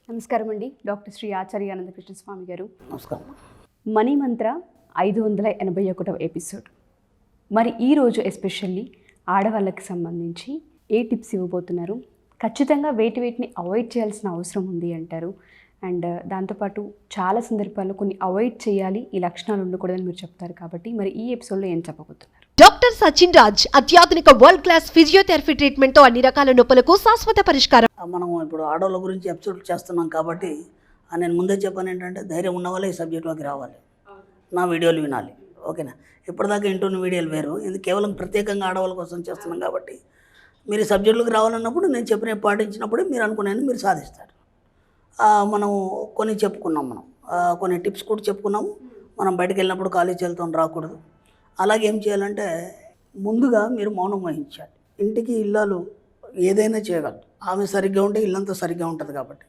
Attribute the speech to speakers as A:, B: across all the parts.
A: నమస్కారం అండి. డాక్టర్ శ్రీ ఆచార్య అనంతకృష్ణ స్వామి గారు.
B: నమస్కారం.
A: మనీ మంత్ర 581వ ఎపిసోడ్. మరి ఈరోజు ఎస్పెషల్లీ ఆడవాళ్ళకి సంబంధించి ఏ టిప్స్ ఇవ్వబోతున్నారు? ఖచ్చితంగా వేటిని అవాయిడ్ చేయాల్సిన అవసరం ఉంది అంటారు. అండ్ దాంతోపాటు చాలా సందర్భాల్లో కొన్ని అవాయిడ్ చేయాలి, ఈ లక్షణాలు ఉండకూడదని మీరు చెప్తారు. కాబట్టి మరి ఈ ఎపిసోడ్లో ఏం చెప్పబోతున్నారు?
C: డాక్టర్ సచిన్ రాజ్ అత్యాధునిక వరల్డ్ క్లాస్ ఫిజియోథెరపీ ట్రీట్మెంట్ తో అన్ని రకాల నొప్పులకు శాశ్వత పరిష్కారం.
B: మనం ఇప్పుడు ఆడవాళ్ళ గురించి ఎపిసోడ్ చేస్తున్నాం కాబట్టి నేను ముందే చెప్పాను ఏంటంటే ధైర్యం ఉన్న వాళ్ళే ఈ సబ్జెక్ట్లోకి రావాలి, నా వీడియోలు వినాలి. ఓకేనా? ఇప్పటిదాకా ఇంటున్న వీడియోలు వేరు, ఇది కేవలం ప్రత్యేకంగా ఆడవాళ్ళ కోసం చేస్తున్నాం కాబట్టి మీరు ఈ సబ్జెక్టులోకి రావాలన్నప్పుడు నేను చెప్పిన పాటించినప్పుడే మీరు అనుకునేది మీరు సాధిస్తారు. మనం కొన్ని చెప్పుకున్నాం, కొన్ని టిప్స్ కూడా చెప్పుకున్నాము. మనం బయటకు వెళ్ళినప్పుడు ఖాళీ చేతులతో రాకూడదు. అలాగే ఏం చేయాలంటే ముందుగా మీరు మౌనం వహించాలి. ఇంటికి ఇల్లాలు ఏదైనా చేయగలరు, ఆమె సరిగ్గా ఉంటే ఇల్లంతా సరిగ్గా ఉంటుంది. కాబట్టి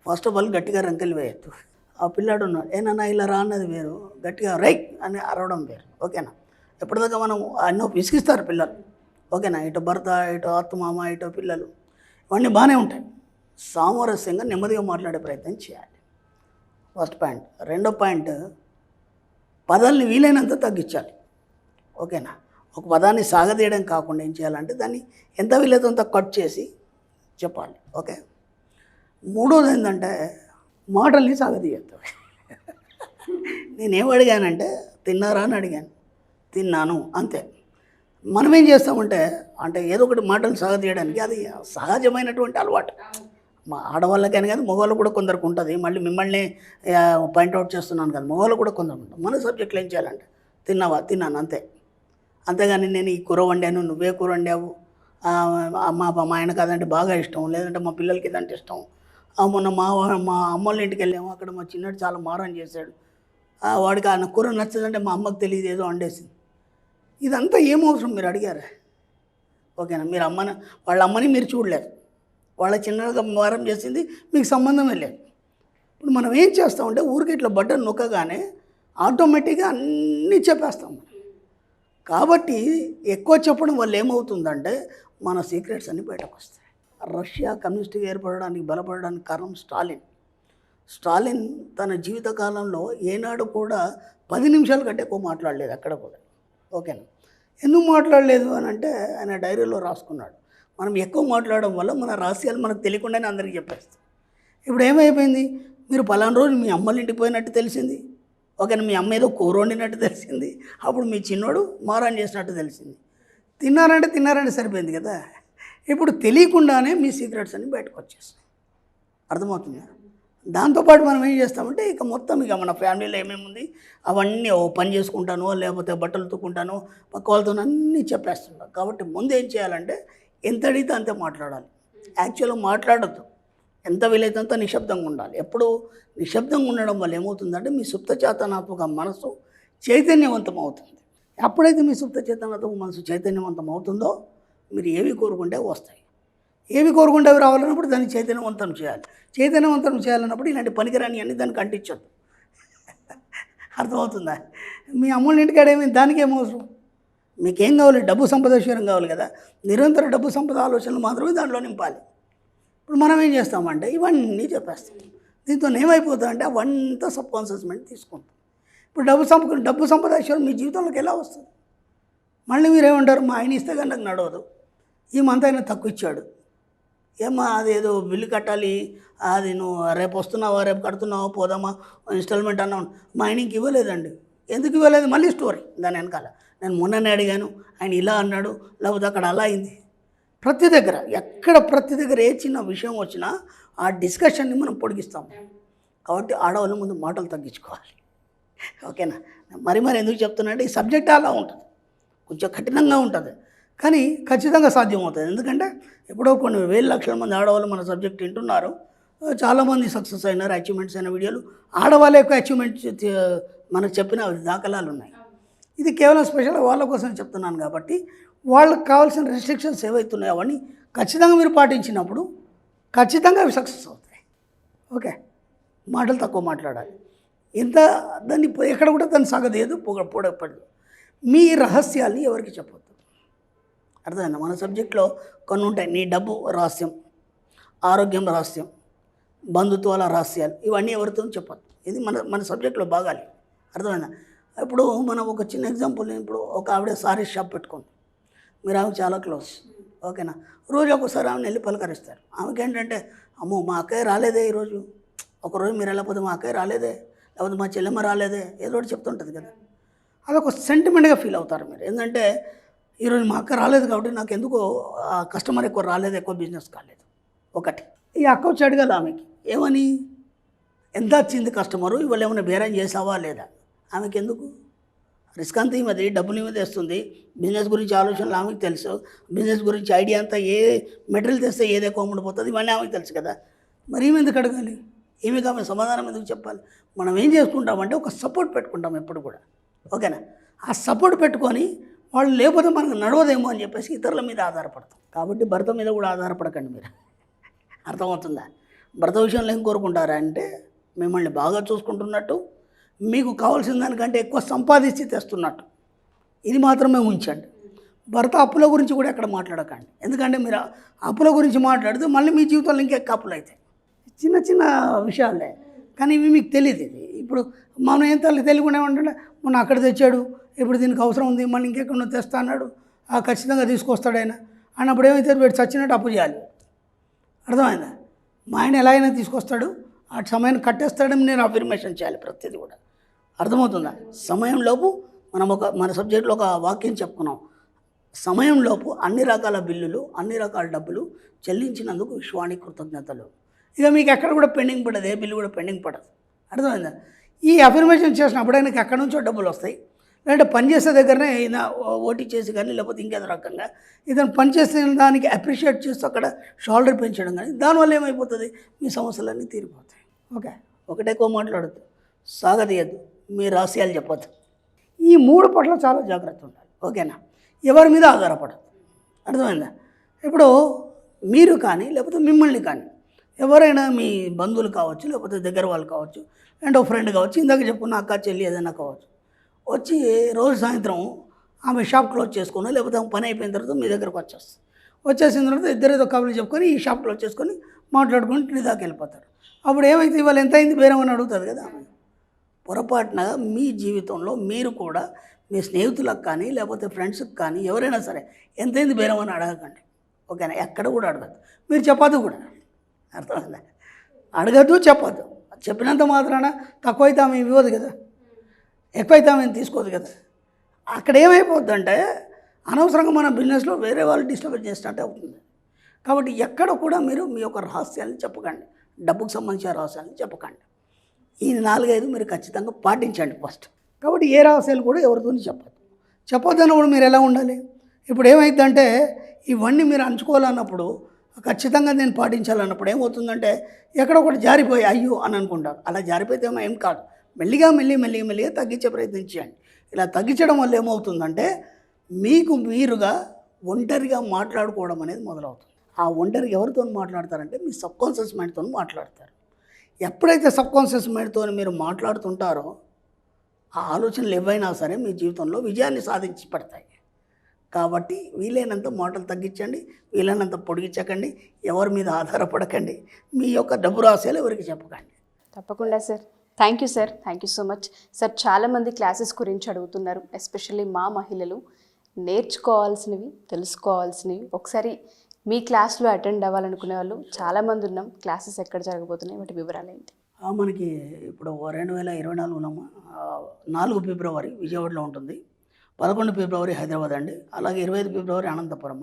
B: ఫస్ట్ ఆఫ్ ఆల్ గట్టిగా రంకెలు వేయద్దు. ఆ పిల్లాడు ఉన్నాడు, ఏనన్నా ఇలా రా అన్నది వేరు, గట్టిగా రై అని అరవడం వేరు. ఓకేనా? ఎప్పటిదాకా మనం ఎన్నో విసిగిస్తారు పిల్లలు. ఓకేనా? ఇటు భర్త, ఇటు అత్తమామ, ఇటు పిల్లలు, ఇవన్నీ బాగానే ఉంటాయి. సామరస్యంగా నెమ్మదిగా మాట్లాడే ప్రయత్నం చేయాలి. First point. రెండో పాయింట్, పదాలని వీలైనంత తగ్గించాలి. ఓకేనా? ఒక పదాన్ని సాగదీయడం కాకుండా ఏం చేయాలంటే దాన్ని ఎంత వీలైతే అంత కట్ చేసి చెప్పాలి. ఓకే. మూడోది ఏంటంటే మాటల్ని సాగదీయద్దు. నేనేం అడిగానంటే తిన్నారా అని అడిగాను, తిన్నాను, అంతే. మనం ఏం చేస్తామంటే అంటే ఏదో ఒకటి మాటలు సాగదీయడానికి అది సహజమైనటువంటి అలవాటు. మా ఆడవాళ్ళకైనా కానీ మగవాళ్ళు కూడా కొందరికి ఉంటుంది. మళ్ళీ మిమ్మల్ని పాయింట్అవుట్ చేస్తున్నాను కదా, మగవాళ్ళు కూడా కొందరు ఉంటుంది. మన సబ్జెక్టులు ఏం చేయాలంటే తిన్నావా, తిన్నాను, అంతే. అంతేగాని నేను ఈ కూర వండాను, నువ్వే కూర వండావు, మా ఆయన కాదంటే బాగా ఇష్టం, లేదంటే మా పిల్లలకి ఇదంటే ఇష్టం, మొన్న మా అమ్మోళ్ళ ఇంటికి వెళ్ళాము, అక్కడ మా చిన్నడు చాలా మారం చేశాడు, వాడికి ఆయన కూర నచ్చదంటే మా అమ్మకి తెలియదు, ఏదో వండేసింది. ఇదంతా ఏమవసరం మీరు అడిగారా? ఓకేనా? మీరు వాళ్ళ అమ్మని మీరు చూడలేదు, వాళ్ళ చిన్నగా మారం చేసింది మీకు సంబంధమే లేదు. ఇప్పుడు మనం ఏం చేస్తామంటే ఊరికి ఇట్లా బటన్ నొక్కగానే ఆటోమేటిక్గా అన్నీ చెప్పేస్తాం. కాబట్టి ఎక్కువ చెప్పడం వల్ల ఏమవుతుందంటే మన సీక్రెట్స్ అన్నీ బయటకు వస్తాయి. రష్యా కమ్యూనిస్ట్గా ఏర్పడడానికి బలపడడానికి కారణం స్టాలిన్ తన జీవితకాలంలో ఏనాడు కూడా 10 నిమిషాల కంటే ఎక్కువ మాట్లాడలేదు అక్కడ కూడా. ఓకేనా? ఎందుకు మాట్లాడలేదు అని అంటే ఆయన డైరీలో రాసుకున్నాడు. మనం ఎక్కువ మాట్లాడడం వల్ల మన రహస్యాలు మనకు తెలియకుండానే అందరికీ చెప్పేస్తాం. ఇప్పుడు ఏమైపోయింది, మీరు పలానా రోజు మీ అమ్మల ఇంటికి పోయినట్టు తెలిసింది. ఓకేనా? మీ అమ్మ ఏదో కూర వండినట్టు తెలిసింది. అప్పుడు మీ చిన్నోడు మారాన్ చేసినట్టు తెలిసింది. తిన్నారంటే సరిపోయింది కదా. ఇప్పుడు తెలియకుండానే మీ సీక్రెట్స్ అన్నీ బయటకు వచ్చేస్తాయి. అర్థమవుతుందా? దాంతోపాటు మనం ఏం చేస్తామంటే మొత్తం మన ఫ్యామిలీలో ఏమేమి ఉంది అవన్నీ పని చేసుకుంటానో లేకపోతే బట్టలు తుక్కుంటానో పక్క వాళ్ళతో అన్నీ చెప్పేస్తుంటాం. కాబట్టి ముందు ఏం చేయాలంటే ఎంత అడిగితే అంతే మాట్లాడాలి. యాక్చువల్గా మాట్లాడద్దు, ఎంత వీలైతే అంత నిశ్శబ్దంగా ఉండాలి. ఎప్పుడు నిశ్శబ్దంగా ఉండడం వల్ల ఏమవుతుందంటే మీ సుప్త చేతనాత్మక మనసు చైతన్యవంతం అవుతుంది. ఎప్పుడైతే మీ సుప్త చేతనాత్మక మనసు చైతన్యవంతం అవుతుందో మీరు ఏవి కోరుకుంటే వస్తాయి. ఏవి కోరుకుంటే అవి రావాలన్నప్పుడు దాన్ని చైతన్యవంతం చేయాలి. చైతన్యవంతం చేయాలన్నప్పుడు ఇలాంటి పనికిరాని అన్నీ దానికి అంటించద్దు. అర్థమవుతుందా? మీ అమ్మోళ్ళ ఇంటికాడేమి దానికి ఏమవసరం? మీకేం కావాలి? డబ్బు సంపద విషయం కావాలి కదా. నిరంతర డబ్బు సంపద ఆలోచనలు మాత్రమే దాంట్లో నింపాలి. ఇప్పుడు మనం ఏం చేస్తామంటే ఇవన్నీ చెప్పేస్తాం. దీంతో ఏమైపోతుందంటే అవంతా సబ్ కాన్షియస్ మైండ్ తీసుకుంటాం. ఇప్పుడు డబ్బు సంపద విషయం మీ జీవితంలోకి ఎలా వస్తుంది? మళ్ళీ మీరేమంటారు, మా ఆయన ఇస్తే కానీ నాకు నడవదు, ఈ మంత్ అయినా తక్కువ ఇచ్చాడు, ఏమ్మా అదేదో బిల్లు కట్టాలి, అది నువ్వు రేపు వస్తున్నావా, రేపు కడుతున్నావా, పోదామా, ఇన్స్టాల్మెంట్ అన్నావు, మా ఆయనకి ఇవ్వలేదండి. ఎందుకు ఇవ్వలేదు? మళ్ళీ స్టోరీ దాని వెనకాల. నేను మొన్ననే అడిగాను, ఆయన ఇలా అన్నాడు, లేకపోతే అక్కడ అలా అయింది. ప్రతి దగ్గర ఏ చిన్న విషయం వచ్చినా ఆ డిస్కషన్ని మనం పొడిగిస్తాం. కాబట్టి ఆడవాళ్ళ ముందు మాటలు తగ్గించుకోవాలి. ఓకేనా? మరి ఎందుకు చెప్తున్నా అంటే ఈ సబ్జెక్ట్ అలా ఉంటుంది, కొంచెం కఠినంగా ఉంటుంది, కానీ ఖచ్చితంగా సాధ్యమవుతుంది. ఎందుకంటే ఎప్పుడో కొన్ని వేల లక్షల మంది ఆడవాళ్ళు మన సబ్జెక్ట్ వింటున్నారు. చాలామంది సక్సెస్ అయినారు, అచీవ్మెంట్స్ అయిన వీడియోలు ఆడవాళ్ళ యొక్క అచీవ్మెంట్స్ మనకు చెప్పిన దాఖలాలు ఉన్నాయి. ఇది కేవలం స్పెషల్ వాళ్ళ కోసం చెప్తున్నాను. కాబట్టి వాళ్ళకి కావాల్సిన రెస్ట్రిక్షన్స్ ఏవైతున్నాయో అవన్నీ ఖచ్చితంగా మీరు పాటించినప్పుడు ఖచ్చితంగా అవి సక్సెస్ అవుతాయి. ఓకే? మాటలు తక్కువ మాట్లాడాలి. దాన్ని ఎక్కడ కూడా దాన్ని సాగదేదు, పొడపడదు. మీ రహస్యాల్ని ఎవరికి చెప్పొద్దు. అర్థమైందా? మన సబ్జెక్ట్లో కొన్ని ఉంటాయి. నీ డబ్బు రహస్యం, ఆరోగ్యం రహస్యం, బంధుత్వాల రహస్యాలు, ఇవన్నీ ఎవరితో చెప్పదు. ఇది మన సబ్జెక్ట్లో భాగాలు. అర్థమైందా? ఇప్పుడు మనం ఒక చిన్న ఎగ్జాంపుల్, ఇప్పుడు ఒక ఆవిడ సారీ షాప్ పెట్టుకుంది, మీరు ఆమె చాలా క్లోజ్, ఓకేనా? రోజు ఒకసారి ఆమెను వెళ్ళి పలకరిస్తారు. ఆమెకి ఏంటంటే, అమ్మో మా అక్కయ్య రాలేదే ఈరోజు, ఒకరోజు మీరు వెళ్ళకపోతే మా అక్కయ్య రాలేదే, లేకపోతే మా చెల్లెమ్మ రాలేదే, ఏదో ఒకటి చెప్తుంటుంది కదా. అదొక సెంటిమెంట్గా ఫీల్ అవుతారు మీరు. ఏంటంటే ఈరోజు మా అక్క రాలేదు కాబట్టి నాకు ఎందుకో కస్టమర్ ఎక్కువ రాలేదు, ఎక్కువ బిజినెస్ కాలేదు. ఒకటి ఈ అక్క వచ్చి అడగాలి ఆమెకి, ఏమని, ఎంత వచ్చింది కస్టమరు, ఇవాళ ఏమైనా బేరం చేసావా లేదా. ఆమెకి ఎందుకు, రిస్క్ అంతా ఈమెది, డబ్బులు ఈమె తెస్తుంది, బిజినెస్ గురించి ఆలోచనలు ఆమెకు తెలుసు, బిజినెస్ గురించి ఐడియా అంతా, ఏ మెటీరియల్ తెస్తే ఏది ఎక్కువ అమ్ముడిపోతుంది ఇవన్నీ ఆమెకు తెలుసు కదా. మరి ఈమె ఎందుకు అడగాలి, ఈమెకి ఆమె సమాధానం ఎందుకు చెప్పాలి? మనం ఏం చేసుకుంటామంటే ఒక సపోర్ట్ పెట్టుకుంటాం ఎప్పుడు కూడా, ఓకేనా? ఆ సపోర్ట్ పెట్టుకొని వాళ్ళు లేకపోతే మనకు నడవదేమో అని చెప్పేసి ఇతరుల మీద ఆధారపడతాం. కాబట్టి భర్త మీద కూడా ఆధారపడకండి మీరు. అర్థమవుతుందా? భర్త విషయంలో ఏం కోరుకుంటారా అంటే మిమ్మల్ని బాగా చూసుకుంటున్నట్టు, మీకు కావాల్సిన దానికంటే ఎక్కువ సంపాదించి తెస్తున్నట్టు, ఇది మాత్రమే ఉంచండి. భర్త అప్పుల గురించి కూడా ఎక్కడ మాట్లాడకండి. ఎందుకంటే మీరు అప్పుల గురించి మాట్లాడితే మళ్ళీ మీ జీవితంలో ఇంకెక్క అప్పులు అవుతాయి. చిన్న చిన్న విషయాలే, కానీ ఇవి మీకు తెలియదు. ఇది ఇప్పుడు మనం ఏం తెలియకుండా ఏమంటే, మొన్న అక్కడ తెచ్చాడు, ఇప్పుడు దీనికి అవసరం ఉంది, మళ్ళీ ఇంకెక్కడ తెస్తా అన్నాడు, ఖచ్చితంగా తీసుకొస్తాడు ఆయన అన్నప్పుడు ఏమైతే వీడు చచ్చినట్టు అప్పు చేయాలి. అర్థమైందా? మా ఆయన ఎలా అయినా తీసుకొస్తాడు, ఆ సమయాన్ని కట్టేస్తాడని నేను అఫర్మేషన్ చేయాలి ప్రతిదీ కూడా. అర్థమవుతుందా? సమయంలోపు మన సబ్జెక్ట్లో ఒక వాక్యం చెప్పుకున్నాం, సమయంలోపు అన్ని రకాల బిల్లులు, అన్ని రకాల డబ్బులు చెల్లించినందుకు విశ్వానికి కృతజ్ఞతలు. ఇక మీకు ఎక్కడ కూడా పెండింగ్ పడదు, ఏ బిల్లు కూడా పెండింగ్ పడదు. అర్థమైందా? ఈ అఫర్మేషన్ చేసినప్పుడు ఆయనకి ఎక్కడి నుంచో డబ్బులు వస్తాయి, లేదంటే పనిచేసే దగ్గరనే అయినా ఓటీ చేసి కానీ, లేకపోతే ఇంకేదో రకంగా ఇతను పనిచేసిన దానికి అప్రిషియేట్ చేస్తూ అక్కడ షోల్డర్ పెంచడం కానీ, దానివల్ల ఏమైపోతుంది, మీ సమస్యలన్నీ తీరిపోతాయి. ఓకే, ఒకటే ఎక్కువ మాట్లాడద్దు, సాగదీయద్దు, మీ రహస్యాలు చెప్పద్దు. ఈ 3 పట్ల చాలా జాగ్రత్త ఉండాలి, ఓకేనా? ఎవరి మీద ఆధారపడదు. అర్థమైందా? ఇప్పుడు మీరు కానీ, లేకపోతే మిమ్మల్ని కానీ ఎవరైనా మీ బంధువులు కావచ్చు, లేకపోతే దగ్గర వాళ్ళు కావచ్చు, అండ్ ఒక ఫ్రెండ్ కావచ్చు, ఇందాక చెప్పుకున్న అక్క చెల్లి ఏదైనా కావచ్చు, వచ్చి రోజు సాయంత్రం ఆమె షాప్ క్లోజ్ చేసుకుని, లేకపోతే ఆమె పని అయిపోయిన తర్వాత మీ దగ్గరకు వచ్చేసిన తర్వాత ఇద్దరేదో కబుర్లు చెప్పుకొని ఈ షాప్ క్లోజ్ చేసుకొని మాట్లాడుకుని ఇంటి దాకా వెళ్ళిపోతారు. అప్పుడు ఏమైతే ఇవాళ ఎంత అయింది బేరం అని అడుగుతుంది కదా ఆమె. పొరపాటున మీ జీవితంలో మీరు కూడా మీ స్నేహితులకు కానీ, లేకపోతే ఫ్రెండ్స్కి కానీ ఎవరైనా సరే ఎంతైంది బేరం అని అడగకండి, ఓకేనా? ఎక్కడ కూడా అడగద్దు, మీరు చెప్పద్దు కూడా. అర్థమైందా? అడగద్దు, చెప్పద్దు. చెప్పినంత మాత్రాన తక్కువైతే ఆమె ఇవ్వదు కదా, ఎక్కువైతే ఆమె తీసుకోదు కదా. అక్కడ ఏమైపోద్ది అంటే అనవసరంగా మన బిజినెస్లో వేరే వాళ్ళు డిస్టర్బ్ చేసినట్టే అవుతుంది. కాబట్టి ఎక్కడ కూడా మీరు మీ యొక్క రహస్యాలను చెప్పకండి, డబ్బుకు సంబంధించిన రహస్యాలను చెప్పకండి. ఈ 4-5 మీరు ఖచ్చితంగా పాటించండి ఫస్ట్. కాబట్టి ఏ రహస్యాలు కూడా ఎవరితో చెప్పొద్దు అన్నప్పుడు మీరు ఎలా ఉండాలి? ఇప్పుడు ఏమైందంటే ఇవన్నీ మీరు అంచుకోవాలన్నప్పుడు, ఖచ్చితంగా నేను పాటించాలన్నప్పుడు ఏమవుతుందంటే ఎక్కడో ఒకటి జారిపోయి అయ్యో అని అనుకుంటారు. అలా జారిపోతే ఏం కాదు, మెల్లిగా తగ్గించే ప్రయత్నం చేయండి. ఇలా తగ్గించడం వల్ల ఏమవుతుందంటే మీకు మీరుగా ఒంటరిగా మాట్లాడుకోవడం అనేది మొదలవుతుంది. ఆ ఒంటరిగా ఎవరితో మాట్లాడతారంటే మీ సబ్కాన్షియస్ మైండ్తో మాట్లాడతారు. ఎప్పుడైతే సబ్కాన్షియస్ మైండ్తో మీరు మాట్లాడుతుంటారో ఆ ఆలోచనలు ఏవైనా సరే మీ జీవితంలో విజయాన్ని సాధించి పడతాయి. కాబట్టి వీలైనంత మాటలు తగ్గించండి, వీలైనంత పొడిగించకండి, ఎవరి మీద ఆధారపడకండి, మీ యొక్క డబ్బు రహస్యాలు ఎవరికి చెప్పకండి.
A: తప్పకుండా sir. Thank you sir, thank you so much sir. చాలామంది క్లాసెస్ గురించి అడుగుతున్నారు, ఎస్పెషల్లీ మా మహిళలు నేర్చుకోవాల్సినవి, తెలుసుకోవాల్సినవి. ఒకసారి మీ క్లాస్లో అటెండ్ అవ్వాలనుకునే వాళ్ళు చాలామంది ఉన్నాం. క్లాసెస్ ఎక్కడ జరగబోతున్నాయి, వాటి వివరాలు ఏంటి?
B: మనకి ఇప్పుడు 2024 ఉన్నాము. 4 ఫిబ్రవరి విజయవాడలో ఉంటుంది, 11 ఫిబ్రవరి హైదరాబాద్ అండి, అలాగే 25 ఫిబ్రవరి అనంతపురం,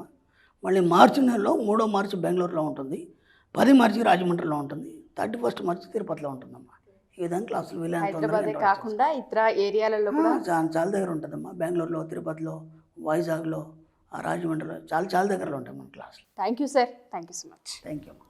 B: మళ్ళీ మార్చి నెలలో 3వ మార్చి బెంగళూరులో ఉంటుంది, 10 మార్చి రాజమండ్రిలో ఉంటుంది, 31 మార్చి తిరుపతిలో ఉంటుందమ్మా. ఈ విధంగా క్లాసులు
A: హైదరాబాద్ కాకుండా ఇతర ఏరియాలలో కూడా
B: చాలా దగ్గర ఉంటుందమ్మా. బెంగళూరులో, తిరుపతిలో, వైజాగ్లో, రాజమండ్రిలో చాలా దగ్గరలో ఉంటాయి మన క్లాసులు.
A: Thank you sir, thank you so much.
B: Thank you అమ్మా.